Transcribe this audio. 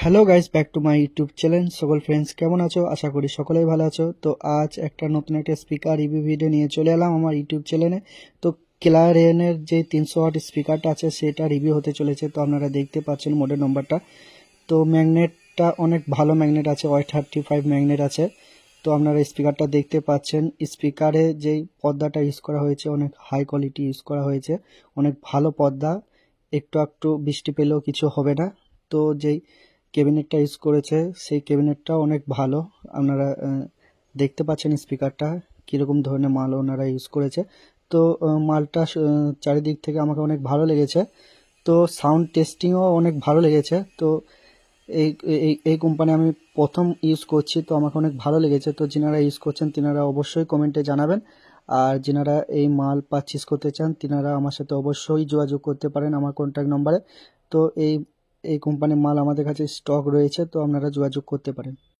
Hello guys, back to my YouTube channel. সকল friends কেমন আছো? আশা করি সকলেই ভালো আছো। তো আজ একটা নতুন একটা স্পিকার রিভিউ ভিডিও নিয়ে চলে এলাম আমার ইউটিউব চ্যানেলে। তো ক্লারিয়নের যে 300 ওয়াট স্পিকারটা আছে সেটা রিভিউ হতে চলেছে। তো আপনারা দেখতে পাচ্ছেন মডেল নম্বরটা। তো ম্যাগনেটটা অনেক ভালো ম্যাগনেট আছে, Y35 ম্যাগনেট আছে। তো আপনারা স্পিকারটা দেখতে পাচ্ছেন, স্পিকারে যেই পর্দাটা ইউজ করা হয়েছে অনেক হাই কোয়ালিটি ইউজ করা হয়েছে, অনেক ভালো পর্দা, একটু বৃষ্টি পেলেও কিছু হবে না। তো যেই ক্যাবিনেটটা ইউজ করেছে সেই ক্যাবিনেটটা অনেক ভালো। আপনারা দেখতে পাচ্ছেন স্পিকারটা কীরকম ধরনের মাল ওনারা ইউজ করেছে। তো মালটা চারিদিক থেকে আমাকে অনেক ভালো লেগেছে। তো সাউন্ড টেস্টিংও অনেক ভালো লেগেছে। তো এই এই এই কোম্পানি আমি প্রথম ইউজ করছি, তো আমাকে অনেক ভালো লেগেছে। তো যিনারা ইউজ করছেন তিনারা অবশ্যই কমেন্টে জানাবেন। আর যিনারা এই মাল পারচেস করতে চান তিনারা আমার সাথে অবশ্যই যোগাযোগ করতে পারেন আমার কন্ট্যাক্ট নম্বরে। তো এই কোম্পানির মাল আমাদের কাছে স্টক রয়েছে, তো আপনারা যোগাযোগ করতে পারেন।